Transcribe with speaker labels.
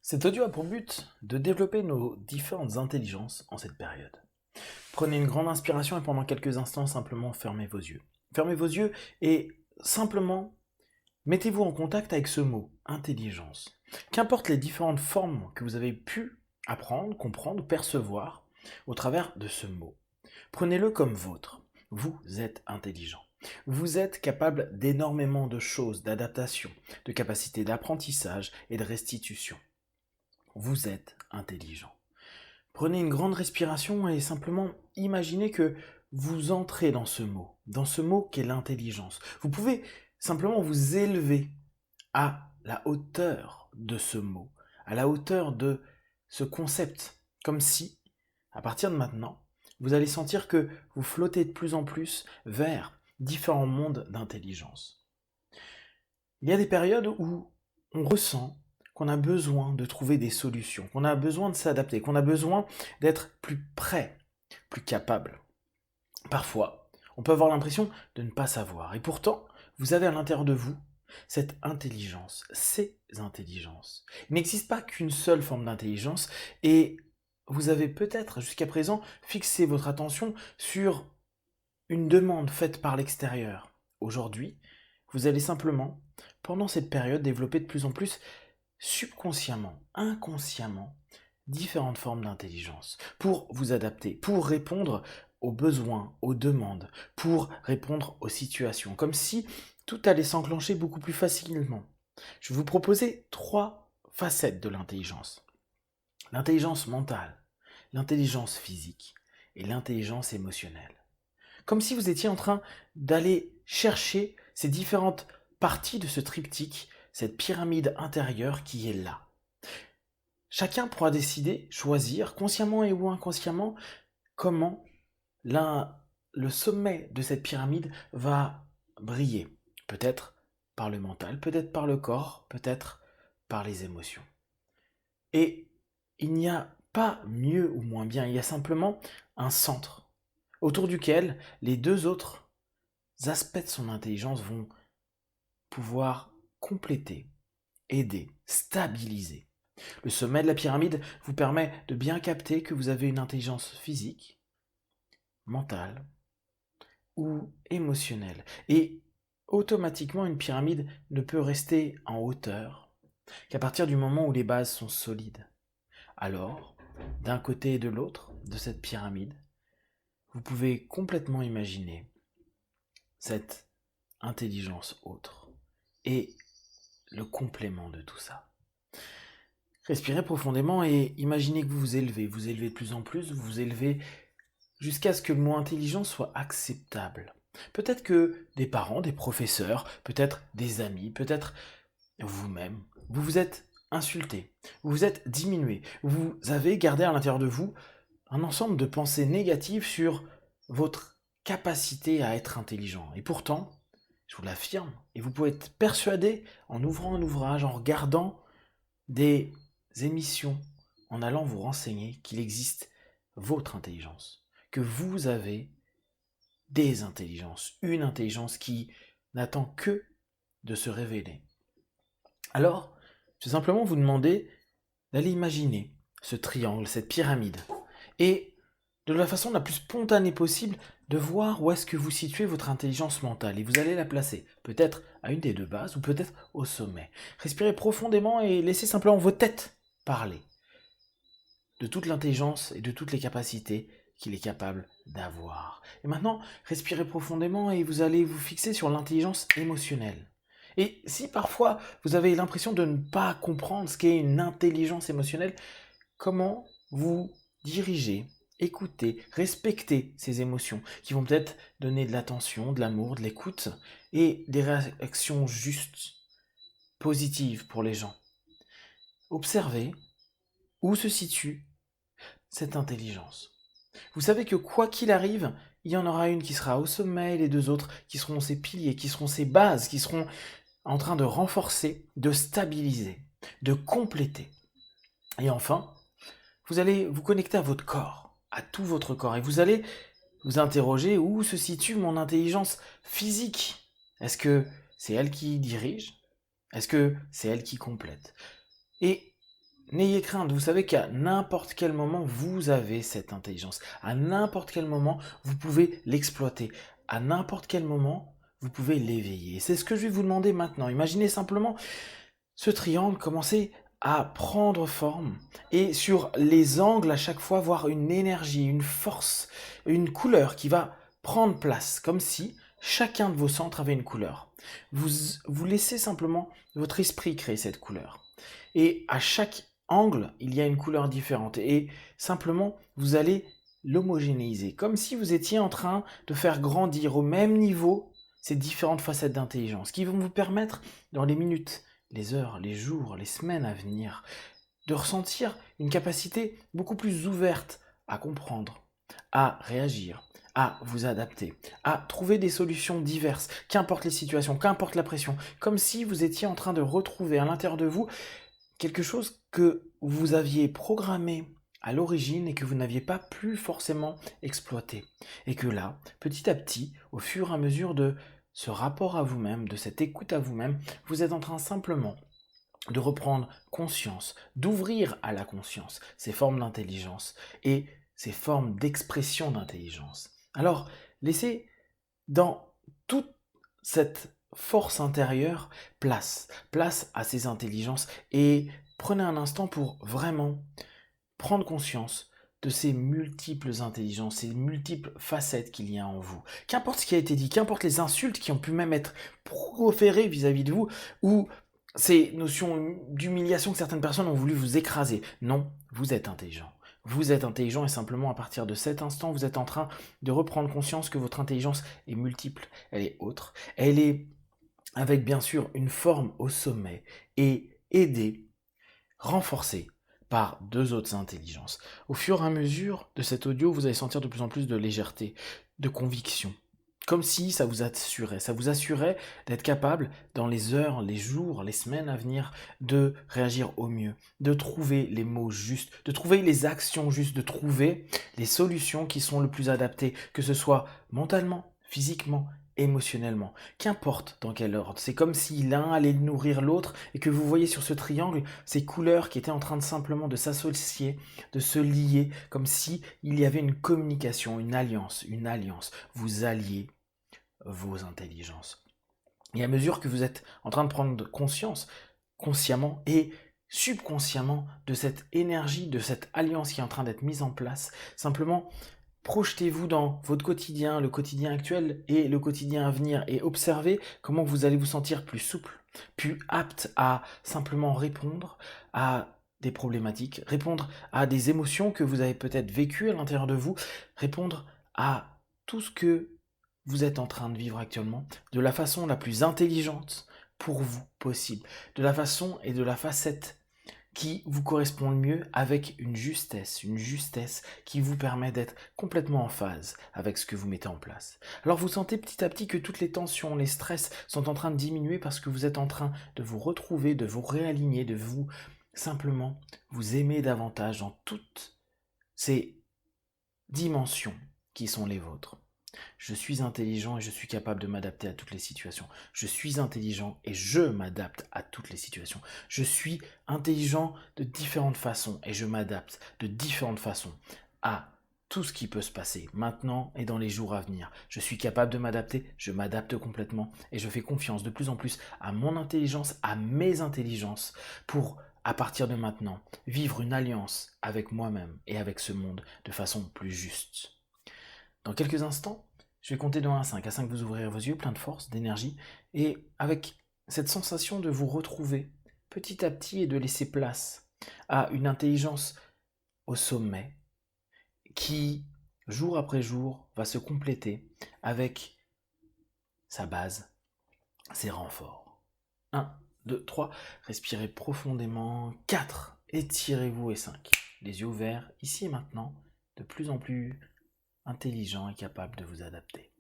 Speaker 1: Cet audio a pour but de développer nos différentes intelligences en cette période. Prenez une grande inspiration et pendant quelques instants, simplement fermez vos yeux. Fermez vos yeux et simplement mettez-vous en contact avec ce mot, intelligence. Qu'importe les différentes formes que vous avez pu apprendre, comprendre ou percevoir au travers de ce mot. Prenez-le comme vôtre. Vous êtes intelligent. Vous êtes capable d'énormément de choses, d'adaptation, de capacité d'apprentissage et de restitution. Vous êtes intelligent. Prenez une grande respiration et simplement imaginez que vous entrez dans ce mot qu'est l'intelligence. Vous pouvez simplement vous élever à la hauteur de ce mot, à la hauteur de ce concept, comme si, à partir de maintenant, vous allez sentir que vous flottez de plus en plus vers différents mondes d'intelligence. Il y a des périodes où on ressent qu'on a besoin de trouver des solutions, qu'on a besoin de s'adapter, qu'on a besoin d'être plus prêt, plus capable. Parfois, on peut avoir l'impression de ne pas savoir. Et pourtant, vous avez à l'intérieur de vous cette intelligence, ces intelligences. Il n'existe pas qu'une seule forme d'intelligence et vous avez peut-être jusqu'à présent fixé votre attention sur une demande faite par l'extérieur. Aujourd'hui, vous allez simplement, pendant cette période, développer de plus en plus subconsciemment, inconsciemment, différentes formes d'intelligence pour vous adapter, pour répondre aux besoins, aux demandes, pour répondre aux situations, comme si tout allait s'enclencher beaucoup plus facilement. Je vais vous proposer trois facettes de l'intelligence. L'intelligence mentale, l'intelligence physique et l'intelligence émotionnelle. Comme si vous étiez en train d'aller chercher ces différentes parties de ce triptyque, cette pyramide intérieure qui est là. Chacun pourra décider, choisir, consciemment et ou inconsciemment, comment le sommet de cette pyramide va briller. Peut-être par le mental, peut-être par le corps, peut-être par les émotions. Et il n'y a pas mieux ou moins bien, il y a simplement un centre autour duquel les deux autres aspects de son intelligence vont pouvoir compléter, aider, stabiliser. Le sommet de la pyramide vous permet de bien capter que vous avez une intelligence physique, mentale ou émotionnelle. Et automatiquement, une pyramide ne peut rester en hauteur qu'à partir du moment où les bases sont solides. Alors, d'un côté et de l'autre de cette pyramide, vous pouvez complètement imaginer cette intelligence autre et le complément de tout ça. Respirez profondément et imaginez que vous vous élevez de plus en plus, vous vous élevez jusqu'à ce que le mot intelligence soit acceptable. Peut-être que des parents, des professeurs, peut-être des amis, peut-être vous-même, vous vous êtes insulté, vous vous êtes diminué, vous avez gardé à l'intérieur de vous un ensemble de pensées négatives sur votre capacité à être intelligent. Et pourtant, je vous l'affirme, et vous pouvez être persuadé en ouvrant un ouvrage, en regardant des émissions, en allant vous renseigner qu'il existe votre intelligence, que vous avez des intelligences, une intelligence qui n'attend que de se révéler. Alors, je vais simplement vous demander d'aller imaginer ce triangle, cette pyramide, et de la façon la plus spontanée possible, de voir où est-ce que vous situez votre intelligence mentale. Et vous allez la placer, peut-être à une des deux bases, ou peut-être au sommet. Respirez profondément et laissez simplement vos têtes parler de toute l'intelligence et de toutes les capacités qu'il est capable d'avoir. Et maintenant, respirez profondément et vous allez vous fixer sur l'intelligence émotionnelle. Et si parfois vous avez l'impression de ne pas comprendre ce qu'est une intelligence émotionnelle, comment vous diriger, écouter, respecter ces émotions qui vont peut-être donner de l'attention, de l'amour, de l'écoute et des réactions justes, positives pour les gens. Observez où se situe cette intelligence. Vous savez que quoi qu'il arrive, il y en aura une qui sera au sommet et les deux autres qui seront ses piliers, qui seront ses bases, qui seront en train de renforcer, de stabiliser, de compléter. Et enfin, vous allez vous connecter à votre corps, à tout votre corps, et vous allez vous interroger où se situe mon intelligence physique. Est-ce que c'est elle qui dirige? Est-ce que c'est elle qui complète? Et n'ayez crainte, vous savez qu'à n'importe quel moment, vous avez cette intelligence. À n'importe quel moment, vous pouvez l'exploiter. À n'importe quel moment, vous pouvez l'éveiller. C'est ce que je vais vous demander maintenant. Imaginez simplement ce triangle commencer à prendre forme et sur les angles à chaque fois voir une énergie, une force, une couleur qui va prendre place, comme si chacun de vos centres avait une couleur. Vous laissez simplement votre esprit créer cette couleur. Et à chaque angle, il y a une couleur différente. Et simplement, vous allez l'homogénéiser, comme si vous étiez en train de faire grandir au même niveau ces différentes facettes d'intelligence, qui vont vous permettre, dans les minutes, les heures, les jours, les semaines à venir, de ressentir une capacité beaucoup plus ouverte à comprendre, à réagir, à vous adapter, à trouver des solutions diverses, qu'importe les situations, qu'importe la pression, comme si vous étiez en train de retrouver à l'intérieur de vous quelque chose que vous aviez programmé à l'origine et que vous n'aviez pas pu forcément exploiter. Et que là, petit à petit, au fur et à mesure de ce rapport à vous-même, de cette écoute à vous-même, vous êtes en train simplement de reprendre conscience, d'ouvrir à la conscience ces formes d'intelligence et ces formes d'expression d'intelligence. Alors, laissez dans toute cette force intérieure place à ces intelligences et prenez un instant pour vraiment prendre conscience de ces multiples intelligences, ces multiples facettes qu'il y a en vous. Qu'importe ce qui a été dit, qu'importe les insultes qui ont pu même être proférées vis-à-vis de vous, ou ces notions d'humiliation que certaines personnes ont voulu vous écraser. Non, vous êtes intelligent. Vous êtes intelligent et simplement à partir de cet instant, vous êtes en train de reprendre conscience que votre intelligence est multiple, elle est autre, elle est avec bien sûr une forme au sommet et aidée, renforcée par deux autres intelligences. Au fur et à mesure de cet audio, vous allez sentir de plus en plus de légèreté, de conviction. Comme si ça vous assurait d'être capable, dans les heures, les jours, les semaines à venir, de réagir au mieux, de trouver les mots justes, de trouver les actions justes, de trouver les solutions qui sont le plus adaptées, que ce soit mentalement, physiquement, émotionnellement. Qu'importe dans quel ordre. C'est comme si l'un allait nourrir l'autre et que vous voyez sur ce triangle ces couleurs qui étaient en train de simplement de s'associer, de se lier, comme si il y avait une communication, une alliance. Vous alliez vos intelligences. Et à mesure que vous êtes en train de prendre conscience, consciemment et subconsciemment, de cette énergie, de cette alliance qui est en train d'être mise en place, simplement projetez-vous dans votre quotidien, le quotidien actuel et le quotidien à venir et observez comment vous allez vous sentir plus souple, plus apte à simplement répondre à des problématiques, répondre à des émotions que vous avez peut-être vécues à l'intérieur de vous, répondre à tout ce que vous êtes en train de vivre actuellement de la façon la plus intelligente pour vous possible, de la façon et de la facette qui vous correspond le mieux avec une justesse qui vous permet d'être complètement en phase avec ce que vous mettez en place. Alors vous sentez petit à petit que toutes les tensions, les stress sont en train de diminuer parce que vous êtes en train de vous retrouver, de vous réaligner, de vous simplement vous aimer davantage dans toutes ces dimensions qui sont les vôtres. Je suis intelligent et je suis capable de m'adapter à toutes les situations. Je suis intelligent et je m'adapte à toutes les situations. Je suis intelligent de différentes façons et je m'adapte de différentes façons à tout ce qui peut se passer maintenant et dans les jours à venir. Je suis capable de m'adapter, je m'adapte complètement et je fais confiance de plus en plus à mon intelligence, à mes intelligences pour, à partir de maintenant, vivre une alliance avec moi-même et avec ce monde de façon plus juste. Dans quelques instants, je vais compter de 1 à 5. À 5, vous ouvrirez vos yeux, plein de force, d'énergie, et avec cette sensation de vous retrouver petit à petit et de laisser place à une intelligence au sommet qui, jour après jour, va se compléter avec sa base, ses renforts. 1, 2, 3, respirez profondément. 4, étirez-vous et 5. Les yeux ouverts, ici et maintenant, de plus en plus intelligent et capable de vous adapter.